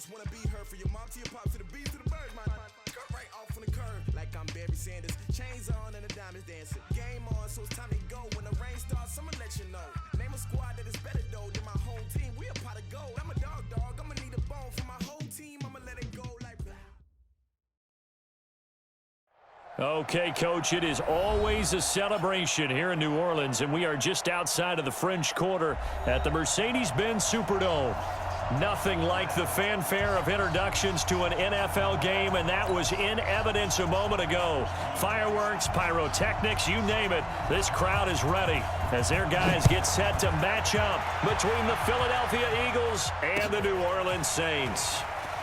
just wanna be heard for your mom to your pop to the beat to the birds, my cut right off on the curve like I'm Barry Sanders. Chains on and the diamonds dancing. Game on, so it's time to go. When the rain starts, I'ma let you know. Name a squad that is better though than my home team. We a pot of gold. I'm a dog. I'ma need a bone for my whole team. I'ma let it go like. Okay, Coach, it is always a celebration here in New Orleans, and we are just outside of the French Quarter at the Mercedes-Benz Superdome. Nothing like the fanfare of introductions to an NFL game, and that was in evidence a moment ago. Fireworks, pyrotechnics, you name it. This crowd is ready as their guys get set to match up between the Philadelphia Eagles and the New Orleans Saints.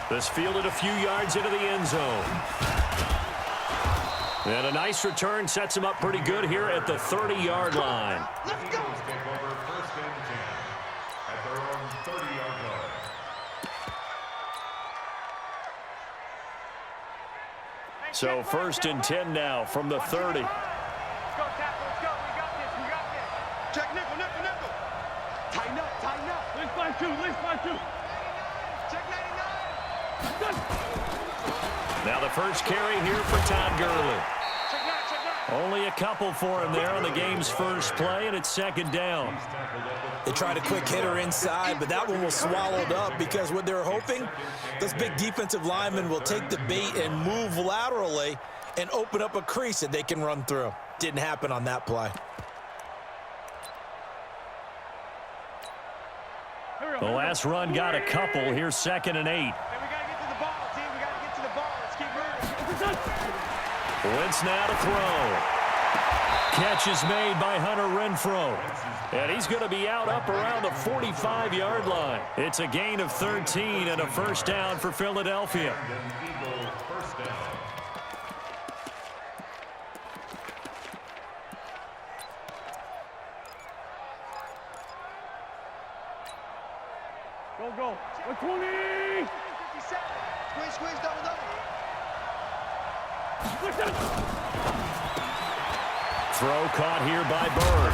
This fielded a few yards into the end zone. And a nice return sets him up pretty good here at the 30-yard line. Let's go. Take over first and 10 at their own 30-yard line. So first and 10 now from the 30. Let's go, tackle. Let's go. We got this. Check nickel. Tighten up. List by two. Check 99. Now the first carry here for Todd Gurley. Check nine. Only a couple for him there on the game's first play, and it's second down. They tried a quick hitter inside, but that one was swallowed up because what they're hoping, those big defensive linemen will take the bait and move laterally and open up a crease that they can run through. Didn't happen on that play. The last run got a couple. Here's second and 8. Hey, we got to get to the ball, team. We got to get to the ball. Let's keep moving. Wentz now to throw. Catch is made by Hunter Renfrow. And he's going to be out up around the 45-yard line. It's a gain of 13 and a first down for Philadelphia. Go. 20. 57. Squeeze, double. Throw caught here by Bird.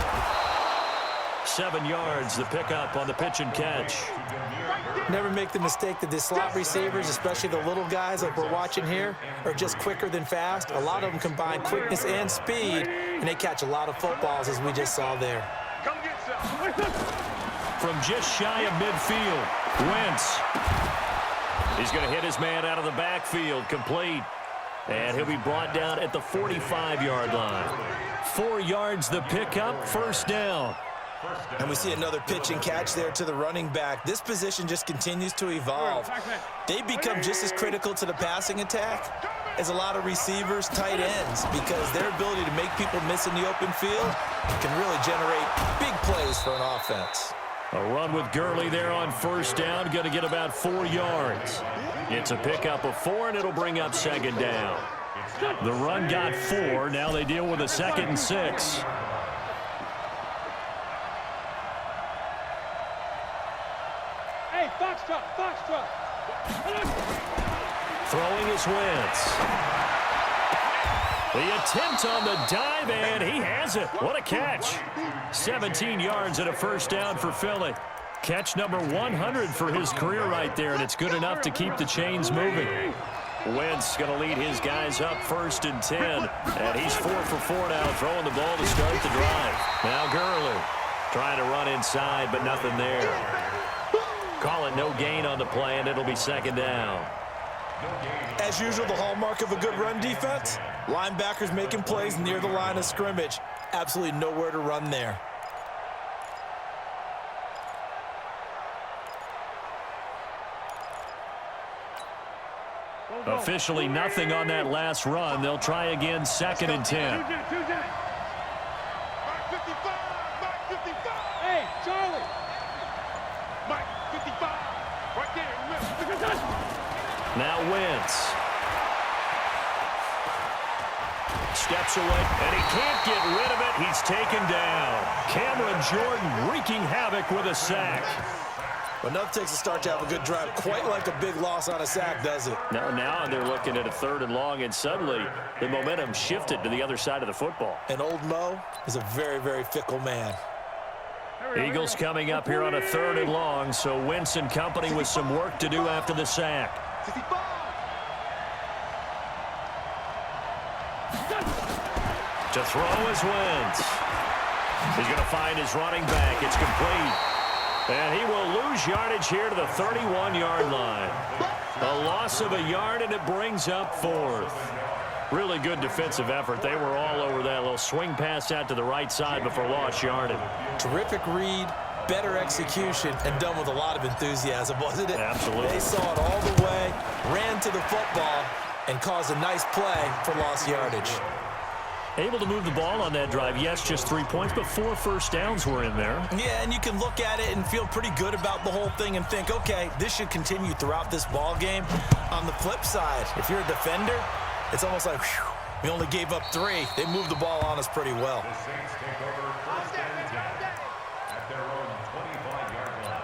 7 yards, the pickup on the pitch and catch. Never make the mistake that the slot receivers, especially the little guys like we're watching here, are just quicker than fast. A lot of them combine quickness and speed, and they catch a lot of footballs, as we just saw there. Come get some. From just shy of midfield, Wentz. He's going to hit his man out of the backfield, complete. And he'll be brought down at the 45-yard line. 4 yards the pickup, first down. And we see another pitch and catch there to the running back. This position just continues to evolve. They become just as critical to the passing attack as a lot of receivers, tight ends, because their ability to make people miss in the open field can really generate big plays for an offense. A run with Gurley there on first down, going to get about 4 yards. It's a pickup of 4, and it'll bring up second down. The run got 4. Now they deal with a 2nd and 6. Hey, Foxtrot. Throwing is Wentz. The attempt on the dive, and he has it. What a catch. 17 yards and a first down for Philly. Catch number 100 for his career right there, and it's good enough to keep the chains moving. Wentz going to lead his guys up first and 10, and he's 4 for 4 now, throwing the ball to start the drive. Now Gurley trying to run inside, but nothing there. Call it no gain on the play, and it'll be second down. As usual, the hallmark of a good run defense, linebackers making plays near the line of scrimmage. Absolutely nowhere to run there. Officially nothing on that last run. They'll try again, second and 10. Mark 55. Hey, Charlie. Mike, 55. Right there. Now Wentz. Steps away, and he can't get rid of it. He's taken down. Cameron Jordan wreaking havoc with a sack. But enough takes a start to have a good drive. Quite like a big loss on a sack, does it? No, now they're looking at a 3rd and long, and suddenly the momentum shifted to the other side of the football. And old Mo is a very, very fickle man. Eagles coming up here on a 3rd and long, so Wentz and company with some work to do after the sack. To throw is Wentz. He's going to find his running back. It's complete. And he will lose yardage here to the 31-yard line. A loss of a yard, and it brings up 4th. Really good defensive effort. They were all over that little swing pass out to the right side before lost yardage. Terrific read, better execution, and done with a lot of enthusiasm, wasn't it? Absolutely. They saw it all the way, ran to the football, and caused a nice play for lost yardage. Able to move the ball on that drive. Yes, just 3 points, but 4 first downs were in there. Yeah, and you can look at it and feel pretty good about the whole thing and think, okay, this should continue throughout this ball game. On the flip side, if you're a defender, it's almost like, whew, we only gave up 3. They moved the ball on us pretty well. The Saints take over 1st and 10 at their own 25-yard line.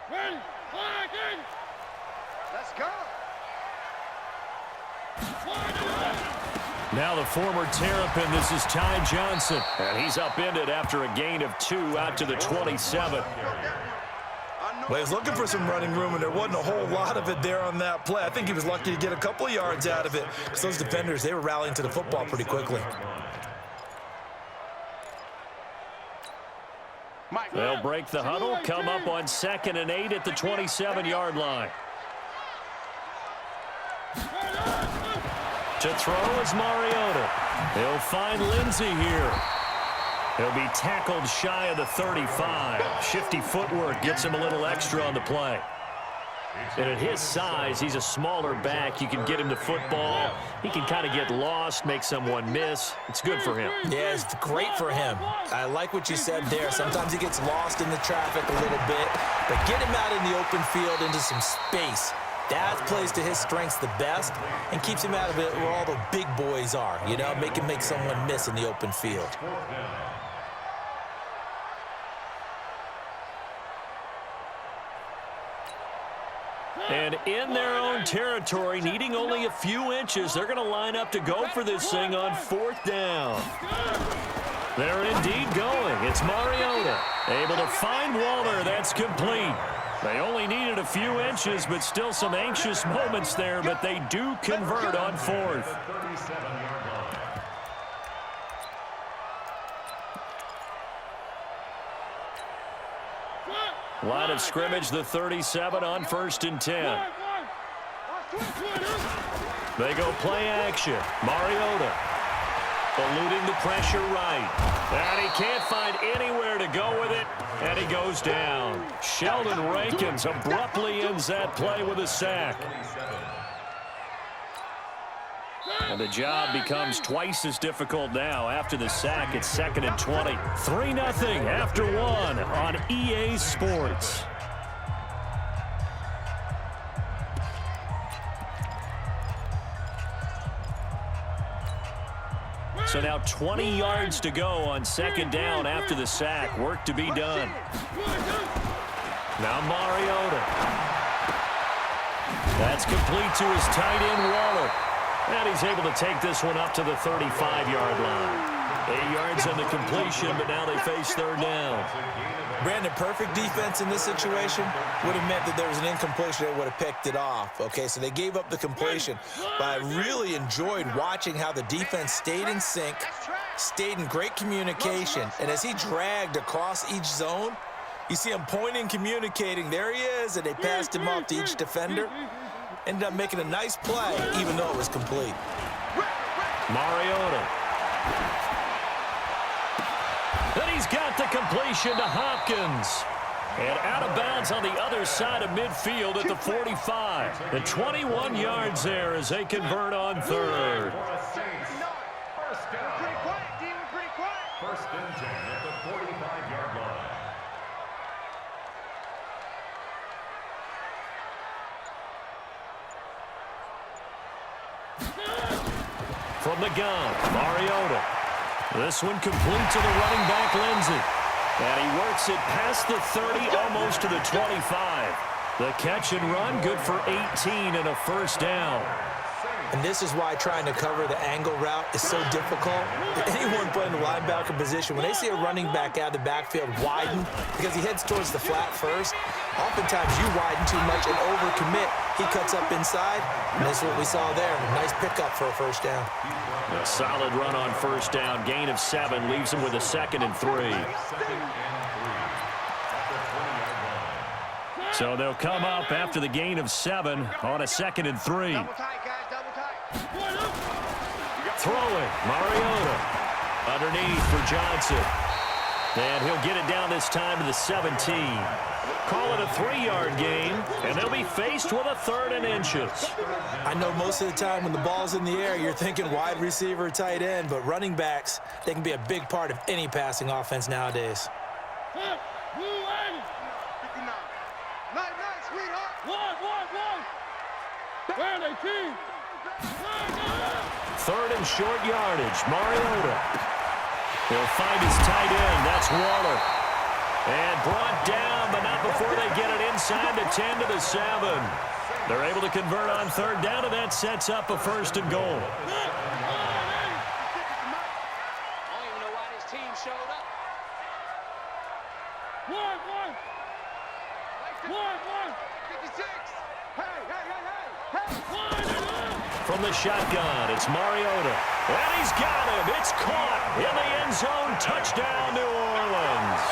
Ready, flagging! Let's go. Now the former Terrapin, this is Ty Johnson. And he's upended after a gain of 2 out to the 27. Well, he was looking for some running room, and there wasn't a whole lot of it there on that play. I think he was lucky to get a couple of yards out of it, because those defenders, they were rallying to the football pretty quickly. They'll break the huddle, come up on 2nd and 8 at the 27-yard line. To throw is Mariota. He'll find Lindsey here. He'll be tackled shy of the 35. Shifty footwork gets him a little extra on the play. And at his size, he's a smaller back. You can get him the football. He can kind of get lost, make someone miss. It's good for him. Yeah, it's great for him. I like what you said there. Sometimes he gets lost in the traffic a little bit, but get him out in the open field into some space. That plays to his strengths the best and keeps him out of it where all the big boys are. You know, make him make someone miss in the open field. And in their own territory, needing only a few inches, they're going to line up to go for this thing on 4th down. They're indeed going. It's Mariota. Able to find Waller. That's complete. They only needed a few inches, but still some anxious moments there, but they do convert on 4th. Line of scrimmage, the 37 on 1st and 10. They go play action. Mariota eluding the pressure right. And he can't find anywhere to go with it, and he goes down. Sheldon Rankins abruptly ends that play with a sack. And the job becomes twice as difficult now after the sack. It's 2nd and 20. 3-0 after 1 on EA Sports. So now 20 yards to go on 2nd down after the sack. Work to be done. Now Mariota. That's complete to his tight end, Waller. And he's able to take this one up to the 35-yard line. 8 yards on the completion, but now they face 3rd down. Brandon, perfect defense in this situation would have meant that there was an incompletion that would have picked it off. Okay, so they gave up the completion. But I really enjoyed watching how the defense stayed in sync, stayed in great communication. And as he dragged across each zone, you see him pointing, communicating. There he is, and they passed him off to each defender. Ended up making a nice play, even though it was complete. Mariota. Then he's got the completion to Hopkins. And out of bounds on the other side of midfield at the 45. The 21 yards there as they convert on 3rd. Pretty quiet, D. We're pretty quiet. 1st and 10 at the 45-yard line. From the gun, Mariota. This one complete to the running back, Lindsey. And he works it past the 30, almost to the 25. The catch and run, good for 18 and a first down. And this is why trying to cover the angle route is so difficult. Anyone playing the linebacker position, when they see a running back out of the backfield widen because he heads towards the flat first, oftentimes you widen too much and overcommit. He cuts up inside, and that's what we saw there. Nice pickup for a first down. A solid run on first down. Gain of 7 leaves him with a 2nd and 3. So they'll come up after the gain of 7 on a 2nd and 3. Double tight, guys, double tight. Throwing, Mariota. Underneath for Johnson. And he'll get it down this time to the 17. Call it a 3-yard gain, and they'll be faced with a 3rd and inches. I know most of the time when the ball's in the air, you're thinking wide receiver, tight end, but running backs, they can be a big part of any passing offense nowadays. Third and short yardage. Mariota. He'll find his tight end. That's Waller. And brought down, but not before they get it inside the 10 to the 7. They're able to convert on 3rd down, and that sets up a 1st and goal. I don't even know why this team showed up. One. 56. Hey. From the shotgun, it's Mariota. And he's got him. It's caught in the end zone. Touchdown, New Orleans.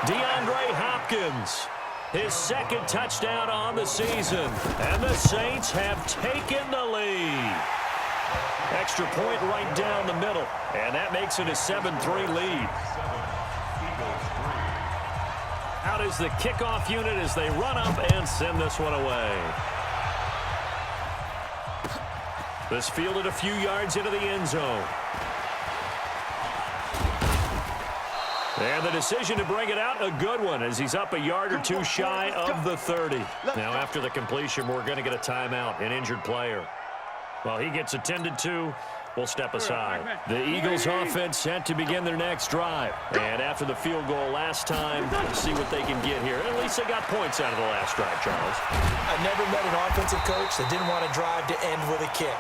DeAndre Hopkins, his 2nd touchdown on the season. And the Saints have taken the lead. Extra point right down the middle. And that makes it a 7-3 lead. Out is the kickoff unit as they run up and send this one away. This fielded a few yards into the end zone. And the decision to bring it out, a good one, as he's up a yard or 2 shy of the 30. Now, after the completion, we're going to get a timeout, an injured player. Well, he gets attended to. We'll step aside. The Eagles offense set to begin their next drive. And after the field goal last time, let's see what they can get here. At least they got points out of the last drive, Charles. I never met an offensive coach that didn't want to drive to end with a kick.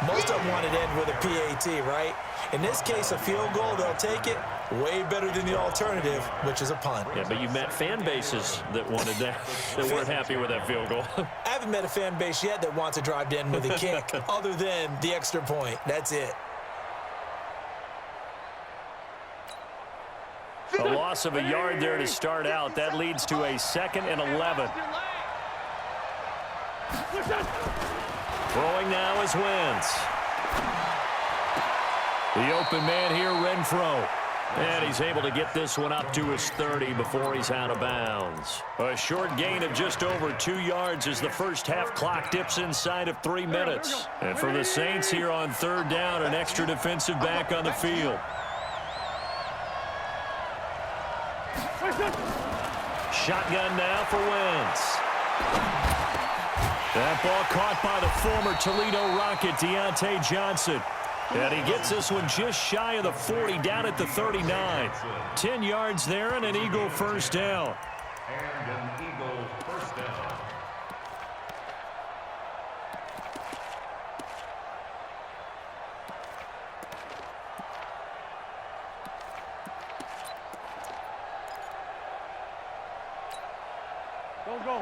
Most of them wanted to end with a PAT, right? In this case, a field goal, they'll take it. Way better than the alternative, which is a punt. Yeah, but you met fan bases that wanted that, that weren't happy with that field goal. I haven't met a fan base yet that wants to drive to end with a kick, other than the extra point. That's it. A loss of a yard there to start out. That leads to a 2nd and 11. Throwing now is Wentz. The open man here, Renfro. And he's able to get this one up to his 30 before he's out of bounds. A short gain of just over 2 yards as the first half clock dips inside of 3 minutes. And for the Saints here on 3rd down, an extra defensive back on the field. Shotgun now for Wentz. That ball caught by the former Toledo Rocket, Deontay Johnson. And he gets this one just shy of the 40, down at the 39. 10 yards there and an Eagle first down. And an Eagle first down.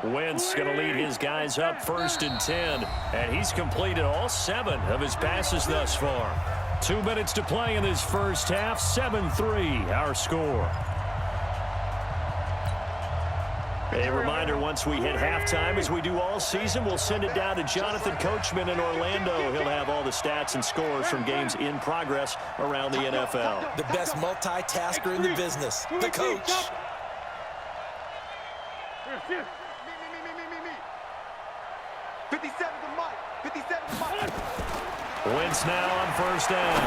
Wentz going to lead his guys up 1st and 10. And he's completed all 7 of his passes thus far. 2 minutes to play in this first half. 7-3 our score. A reminder, once we hit halftime, as we do all season, we'll send it down to Jonathan Coachman in Orlando. He'll have all the stats and scores from games in progress around the NFL. The best multitasker in the business, the coach. Me. 57 to Mike. 57 to Mike. Wentz now on 1st down.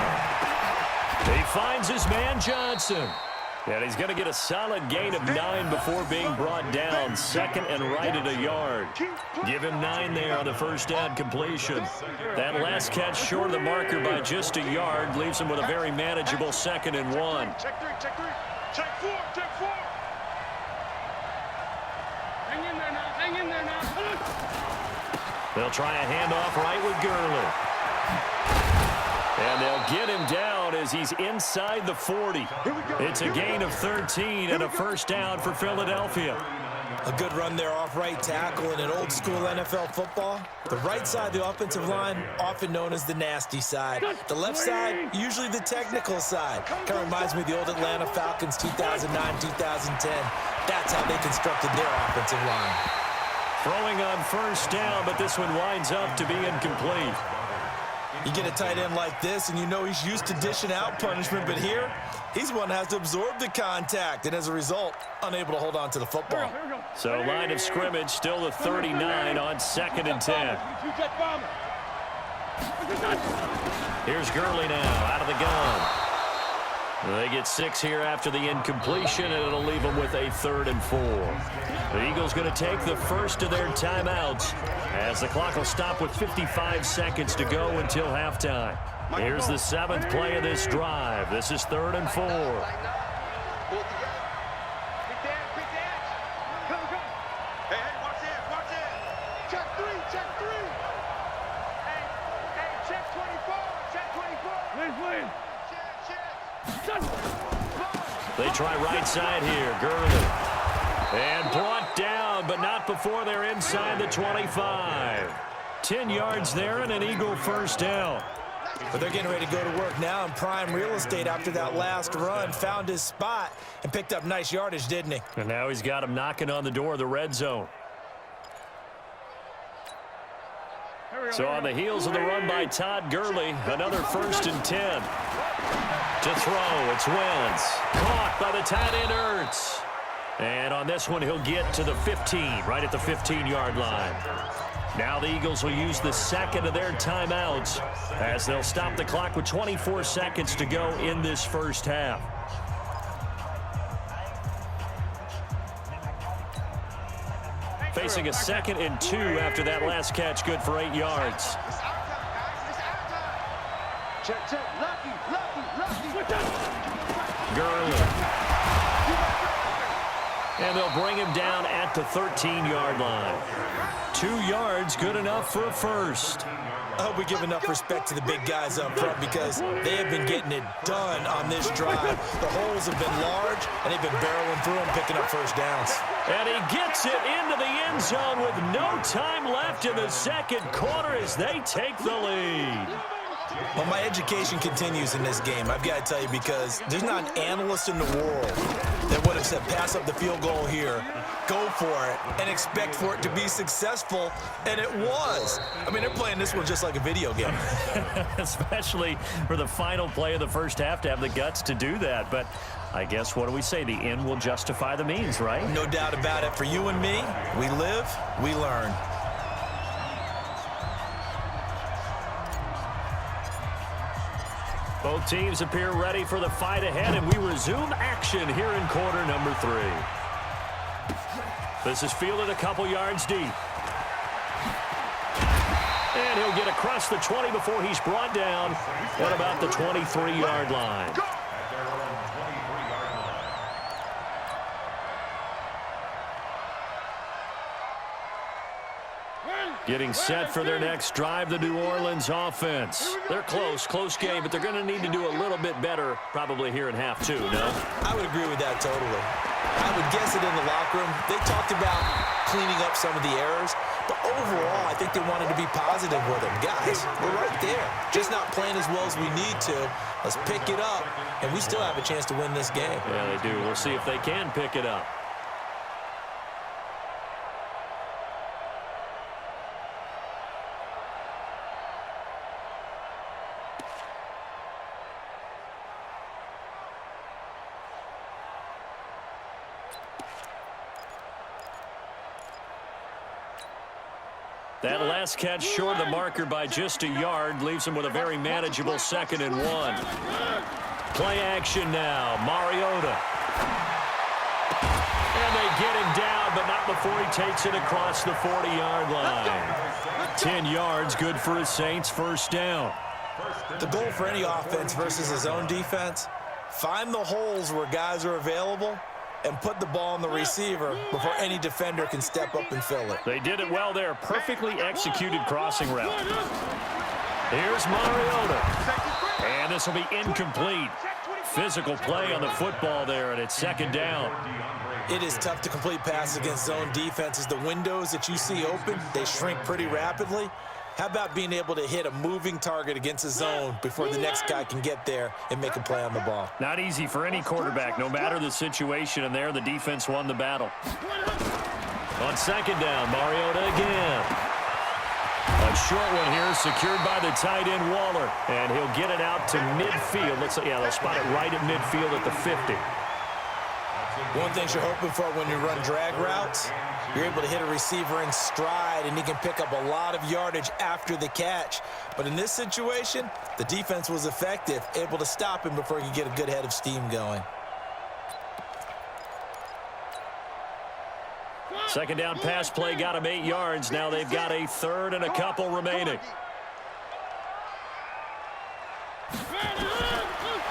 He finds his man Johnson. And he's going to get a solid gain of 9 before being brought down. 2nd and right at a yard. Give him 9 there on the 1st down completion. That last catch short of the marker by just a yard leaves him with a very manageable 2nd and 1. Check 3, check 3. Check 4, check 4. Hang in there now. They'll try a handoff right with Gurley. And they'll get him down as he's inside the 40. It's a gain of 13 and a first down for Philadelphia. A good run there off right tackle in an old-school NFL football. The right side of the offensive line, often known as the nasty side. The left side, usually the technical side. Kind of reminds me of the old Atlanta Falcons 2009-2010. That's how they constructed their offensive line. Throwing on first down, but this one winds up to be incomplete. You get a tight end like this, and you know he's used to dishing out punishment, but here, he's one that has to absorb the contact, and as a result, unable to hold on to the football. So line of scrimmage still the 39 on 2nd and 10. Here's Gurley now out of the gun. They get 6 here after the incompletion, and it'll leave them with a 3rd and 4. The Eagles going to take the first of their timeouts as the clock will stop with 55 seconds to go until halftime. Here's the 7th play of this drive. This is 3rd and 4. They try right side here. Gurley. And brought down, but not before they're inside the 25. 10 yards there and an Eagle first down. But they're getting ready to go to work now in prime real estate after that last run. Found his spot and picked up nice yardage, didn't he? And now he's got him knocking on the door of the red zone. So on the heels of the run by Todd Gurley, another 1st and 10. To throw, it's Wentz. Caught by the tight end Ertz. And on this one, he'll get to the 15, right at the 15-yard line. Now the Eagles will use the 2nd of their timeouts as they'll stop the clock with 24 seconds to go in this first half. Facing a 2nd and 2 after that last catch, good for 8 yards. Gurley. And they'll bring him down at the 13-yard line. 2 yards, good enough for a first. I hope we give enough respect to the big guys up front because they have been getting it done on this drive. The holes have been large, and they've been barreling through them, picking up first downs. And he gets it into the end zone with no time left in the second quarter as they take the lead. Well, my education continues in this game, I've got to tell you, because there's not an analyst in the world that would have said pass up the field goal here, go for it, and expect for it to be successful, and it was. I mean, they're playing this one just like a video game. Especially for the final play of the first half to have the guts to do that. But I guess, what do we say? The end will justify the means, right? No doubt about it. For you and me, we live, we learn. Both teams appear ready for the fight ahead, and we resume action here in quarter number 3. This is fielded a couple yards deep. And he'll get across the 20 before he's brought down at about the 23-yard line. Getting set for their next drive, the New Orleans offense. They're close game, but they're going to need to do a little bit better probably here in half 2, no? I would agree with that totally. I would guess it in the locker room. They talked about cleaning up some of the errors, but overall, I think they wanted to be positive with them. Guys, we're right there. Just not playing as well as we need to. Let's pick it up, and we still have a chance to win this game. Yeah, they do. We'll see if they can pick it up. That last catch short of the marker by just a yard leaves him with a very manageable 2nd and 1. Play action now. Mariota. And they get him down, but not before he takes it across the 40-yard line. 10 yards, good for his Saints, first down. The goal for any offense versus his own defense, find the holes where guys are available and put the ball on the receiver before any defender can step up and fill it. They did it well there. Perfectly executed crossing route. Here's Mariota. And this will be incomplete. Physical play on the football there, and it's second down. It is tough to complete passes against zone defenses. The windows that you see open, they shrink pretty rapidly. How about being able to hit a moving target against a zone before the next guy can get there and make a play on the ball? Not easy for any quarterback, no matter the situation, and there the defense won the battle. On second down, Mariota again. A short one here, secured by the tight end Waller, and he'll get it out to midfield. They'll spot it right at midfield at the 50. One thing you're hoping for when you run drag routes, you're able to hit a receiver in stride, and he can pick up a lot of yardage after the catch. But in this situation, the defense was effective, able to stop him before he could get a good head of steam going. Second down pass play got him 8 yards. Now they've got a third and a couple remaining.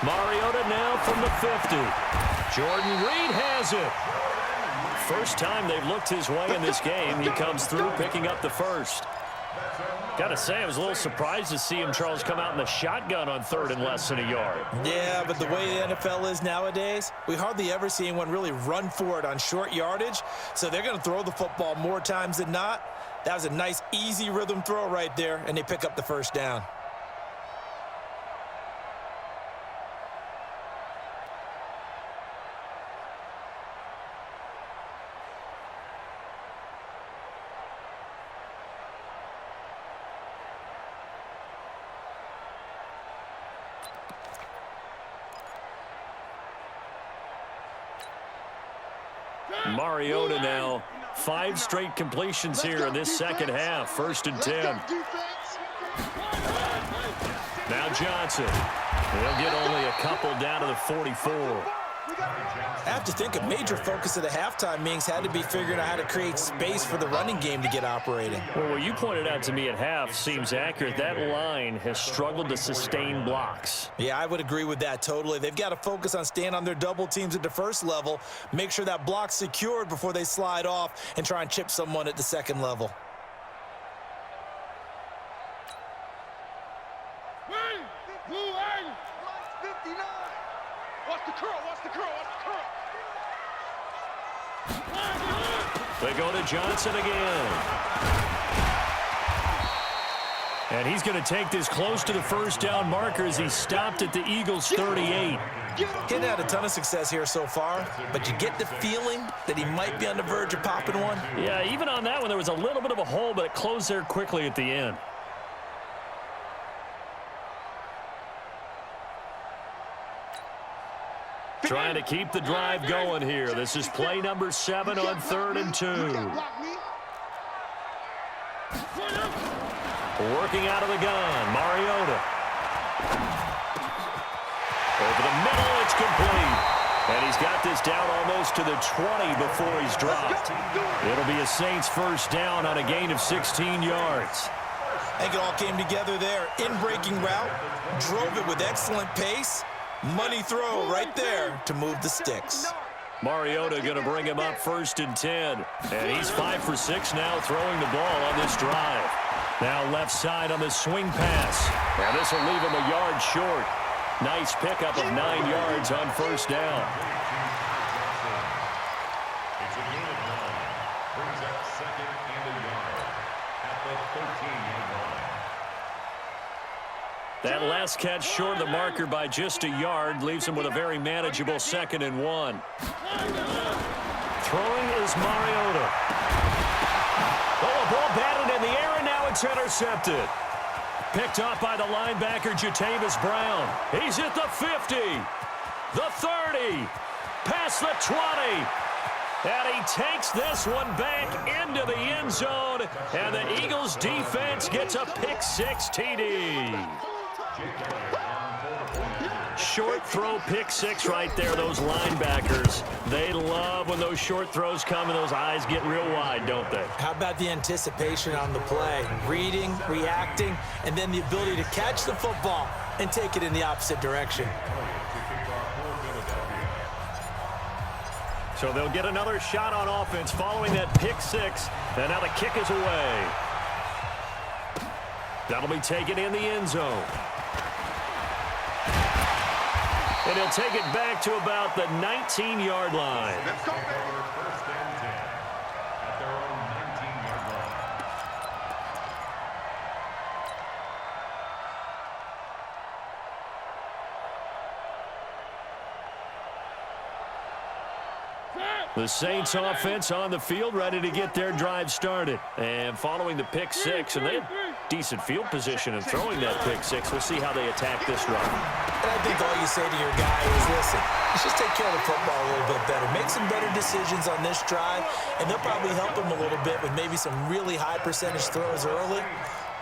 Mariota now from the 50. Jordan Reed has it. First time they've looked his way in this game. He comes through picking up the first. Got to say, I was a little surprised to see him, Charles, come out in the shotgun on third and less than a yard. Yeah, but the way the NFL is nowadays, we hardly ever see anyone really run for it on short yardage. So they're going to throw the football more times than not. That was a nice, easy rhythm throw right there, and they pick up the first down. Mariota now, 5 straight completions here in this second half. First and 10. Now Johnson. He'll get only a couple down to the 44. I have to think a major focus of the halftime meetings had to be figuring out how to create space for the running game to get operating. Well, what you pointed out to me at half seems accurate. That line has struggled to sustain blocks. Yeah, I would agree with that totally. They've got to focus on staying on their double teams at the first level, make sure that block's secured before they slide off and try and chip someone at the second level. They go to Johnson again. And he's going to take this close to the first down marker as he stopped at the Eagles' 38. Getting had a ton of success here so far, but you get the feeling that he might be on the verge of popping one. Yeah, even on that one, there was a little bit of a hole, but it closed there quickly at the end. Trying to keep the drive going here. This is play number 7 on 3rd and 2. Working out of the gun, Mariota. Over the middle, it's complete. And he's got this down almost to the 20 before he's dropped. It'll be a Saints first down on a gain of 16 yards. I think it all came together there. In-breaking route, drove it with excellent pace. Money throw right there to move the sticks. Mariota going to bring him up 1st and 10. And he's 5 for 6 now throwing the ball on this drive. Now left side on the swing pass. And this will leave him a yard short. Nice pickup of 9 yards on first down. It's a gain of 9. Brings up 2nd and a yard at the 13-yard line. That last catch short of the marker by just a yard leaves him with a very manageable 2nd and 1. Throwing is Mariota. Oh, a ball batted in the air, and now it's intercepted. Picked off by the linebacker, Jatavis Brown. He's at the 50, the 30, past the 20. And he takes this one back into the end zone, and the Eagles defense gets a pick-6 TD. Short throw, pick-6 right there. Those linebackers, they love when those short throws come and those eyes get real wide, don't they? How about the anticipation on the play? Reading, reacting, and then the ability to catch the football and take it in the opposite direction. So they'll get another shot on offense following that pick six. And now the kick is away. That'll be taken in the end zone. And he'll take it back to about the 19-yard line. Let's go, baby. First and 10 at their own 19-yard line. The Saints offense on the field, ready to get their drive started. And following the pick six, and they had decent field position in throwing that pick six. We'll see how they attack this run. And I think all you say to your guy is, listen, let's just take care of the football a little bit better. Make some better decisions on this drive, and they'll probably help him a little bit with maybe some really high percentage throws early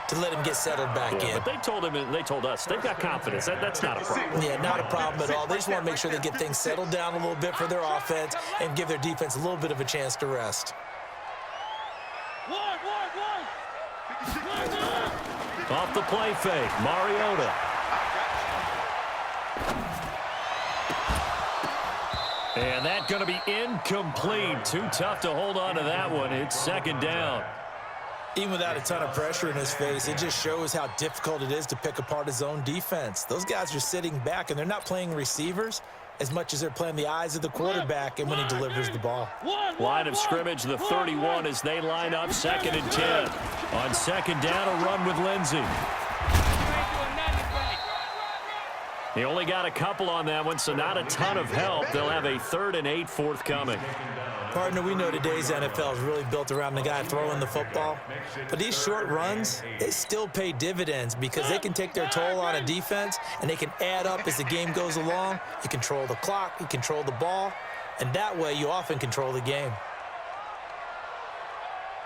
to let him get settled back in. But they told him and they told us they've got confidence. That's not a problem. Yeah, not a problem at all. They just want to make sure they get things settled down a little bit for their offense and give their defense a little bit of a chance to rest. Off the play fake, Mariota. And that's going to be incomplete. Too tough to hold on to that one. It's second down. Even without a ton of pressure in his face, it just shows how difficult it is to pick apart his own defense. Those guys are sitting back, and they're not playing receivers as much as they're playing the eyes of the quarterback and when he delivers the ball. Line of scrimmage, the 31 as they line up, 2nd and 10. On second down, a run with Lindsey. He only got a couple on that one, so not a ton of help. They'll have a 3rd and 8 forthcoming. Partner, we know today's NFL is really built around the guy throwing the football. But these short runs, they still pay dividends because they can take their toll on a defense, and they can add up as the game goes along. You control the clock, you control the ball, and that way you often control the game.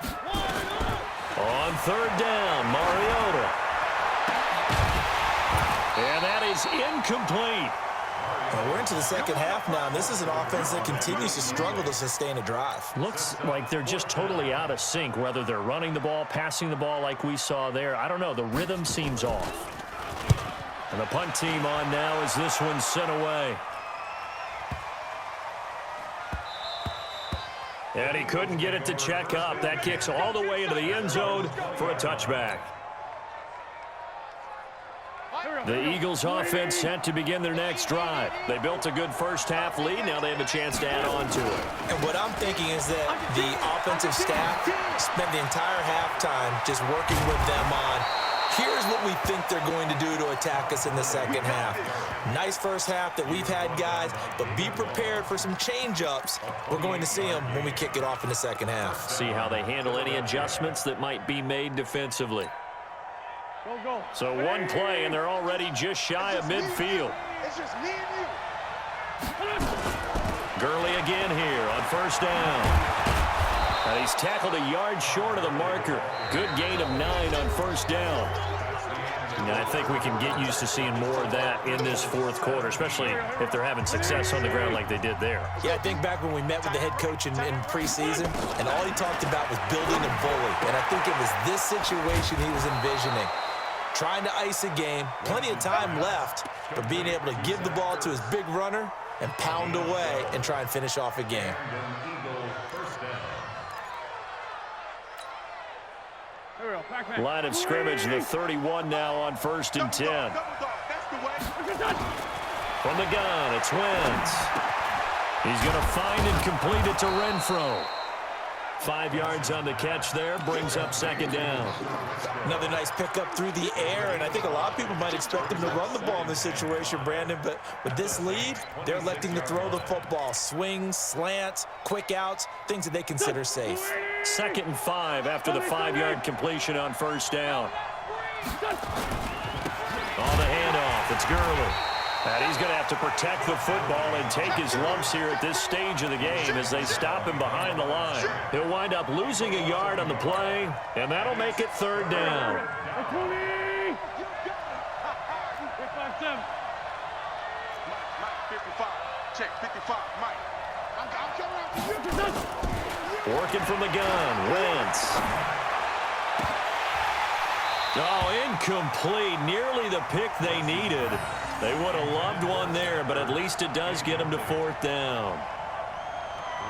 On 3rd down, Mariota. And that is incomplete. Well, we're into the second half now, and this is an offense that continues to struggle to sustain a drive. Looks like they're just totally out of sync, whether they're running the ball, passing the ball like we saw there. I don't know. The rhythm seems off. And the punt team on now as this one's sent away. And he couldn't get it to check up. That kicks all the way into the end zone for a touchback. The Eagles offense set to begin their next drive. They built a good first half lead. Now they have a chance to add on to it. And what I'm thinking is that the offensive staff spent the entire halftime just working with them on, here's what we think they're going to do to attack us in the second half. Nice first half that we've had, guys, but be prepared for some change-ups. We're going to see them when we kick it off in the second half. See how they handle any adjustments that might be made defensively. So one play, and they're already just shy of midfield. It's just me and you. Gurley again here on 1st down. And he's tackled a yard short of the marker. Good gain of 9 on 1st down. And I think we can get used to seeing more of that in this 4th quarter, especially if they're having success on the ground like they did there. Yeah, I think back when we met with the head coach in preseason, and all he talked about was building a bully. And I think it was this situation he was envisioning. Trying to ice a game, plenty of time left, but being able to give the ball to his big runner and pound away and try and finish off a game. Line of scrimmage, the 31 now on 1st and 10. From the gun, it's Wentz. He's going to find and complete it to Renfro. 5 yards on the catch there, brings up 2nd down. Another nice pickup through the air, and I think a lot of people might expect them to run the ball in this situation, Brandon, but with this lead, they're electing to throw the football. Swings, slants, quick outs, things that they consider safe. 2nd and 5 after the 5-yard completion on 1st down. On the handoff, it's Gurley. And he's going to have to protect the football and take his lumps here at this stage of the game as they stop him behind the line. He'll wind up losing a yard on the play, and that'll make it 3rd down. Working from the gun, Wentz. Oh, incomplete. Nearly the pick they needed. They would have loved one there, but at least it does get them to 4th down.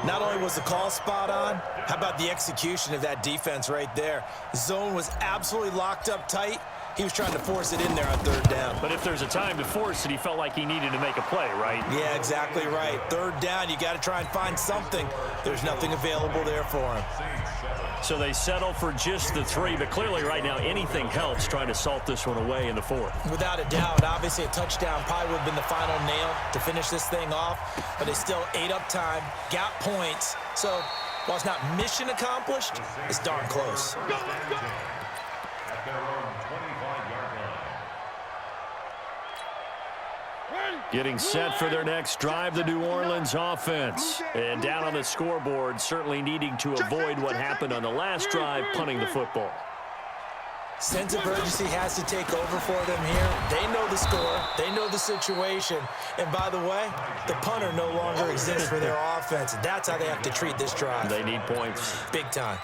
Not only was the call spot on, how about the execution of that defense right there? Zone was absolutely locked up tight. He was trying to force it in there on third down. But if there's a time to force it, he felt like he needed to make a play, right? Yeah, exactly right. Third down, you got to try and find something. There's nothing available there for him. So they settle for just the 3, but clearly right now anything helps trying to salt this one away in the 4th. Without a doubt, obviously a touchdown probably would have been the final nail to finish this thing off, but they still ate up time, got points. So while it's not mission accomplished, it's darn close. At their own 25-yard line. Getting set for their next drive, the New Orleans offense. And down on the scoreboard, certainly needing to avoid what happened on the last drive, punting the football. Sense of urgency has to take over for them here. They know the score. They know the situation. And by the way, the punter no longer exists for their offense. That's how they have to treat this drive. They need points. Big time.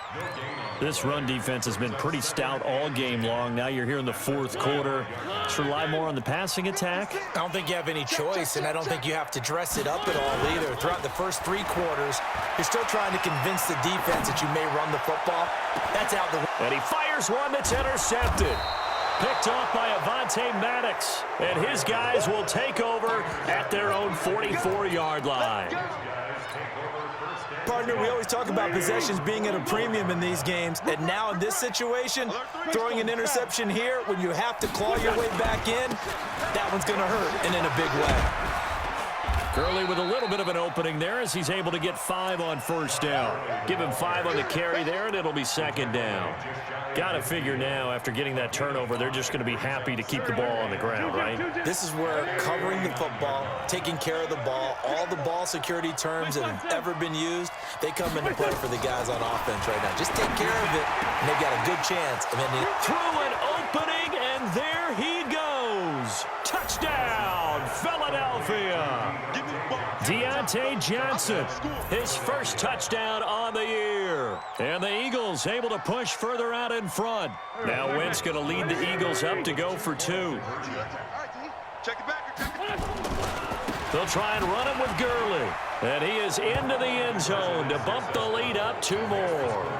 This run defense has been pretty stout all game long. Now you're here in the 4th quarter. Just rely more on the passing attack. I don't think you have any choice, and I don't think you have to dress it up at all either. Throughout the first 3 quarters, you're still trying to convince the defense that you may run the football. That's out the way. And he fires one that's intercepted. Picked off by Avonte Maddox. And his guys will take over at their own 44-yard line. Partner, we always talk about possessions being at a premium in these games, and now in this situation, throwing an interception here when you have to claw your way back in, that one's going to hurt, and in a big way. Gurley with a little bit of an opening there as he's able to get 5 on first down. Give him 5 on the carry there, and it'll be second down. Got to figure now, after getting that turnover, they're just going to be happy to keep the ball on the ground, right? This is where covering the football, taking care of the ball, all the ball security terms that have ever been used, they come into play for the guys on offense right now. Just take care of it, and they've got a good chance. And then through an opening, and there he goes. Touchdown, Philadelphia. Deontay Johnson, his first touchdown on the year. And the Eagles able to push further out in front. Now Wentz going to lead the Eagles up to go for 2. They'll try and run him with Gurley. And he is into the end zone to bump the lead up 2 more.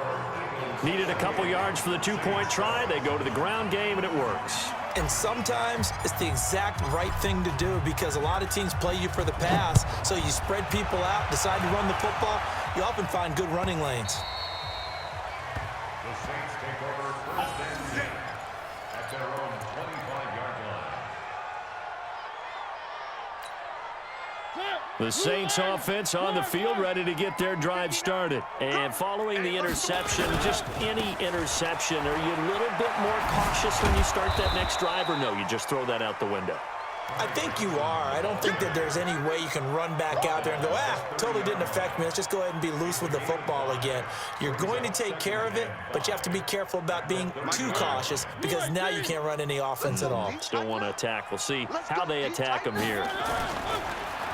Needed a couple yards for the 2-point try. They go to the ground game, and it works. And sometimes it's the exact right thing to do because a lot of teams play you for the pass. So you spread people out, decide to run the football. You often find good running lanes. The Saints take over first and 10 at their own 25-yard line. The Saints offense on the field, ready to get their drive started. And following the interception, just any interception, are you a little bit more cautious when you start that next drive, or no, you just throw that out the window? I think you are. I don't think that there's any way you can run back out there and go, totally didn't affect me. Let's just go ahead and be loose with the football again. You're going to take care of it, but you have to be careful about being too cautious because now you can't run any offense at all. Still want to attack. We'll see how they attack them here.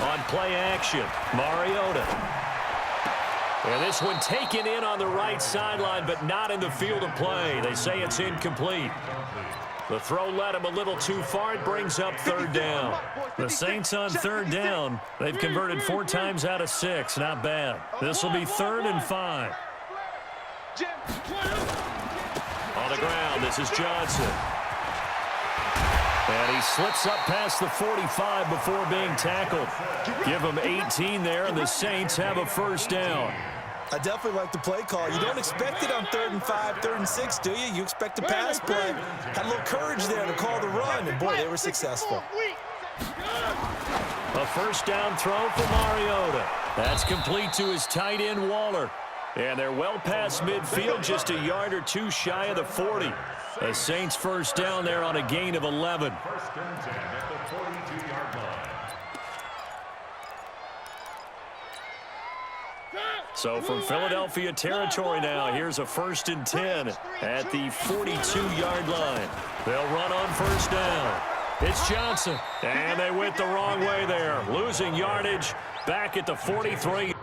On play action, Mariota. And this one taken in on the right sideline, but not in the field of play. They say it's incomplete. The throw led him a little too far. It brings up 3rd down. The Saints on 3rd down. They've converted 4 times out of 6. Not bad. This will be 3rd and 5. On the ground, this is Johnson. And he slips up past the 45 before being tackled. Give him 18 there, and the Saints have a first down. I definitely like the play call. You don't expect it on 3rd and 5, 3rd and 6, do you? You expect a pass play. Had a little courage there to call the run, and boy, they were successful. A first down throw for Mariota. That's complete to his tight end, Waller. And they're well past midfield, just a yard or 2 shy of the 40. The Saints first down there on a gain of 11. First and 10 at the 42-yard line. So from Philadelphia territory now, here's a 1st and 10 at the 42-yard line. They'll run on first down. It's Johnson, and they went the wrong way there, losing yardage back at the 43.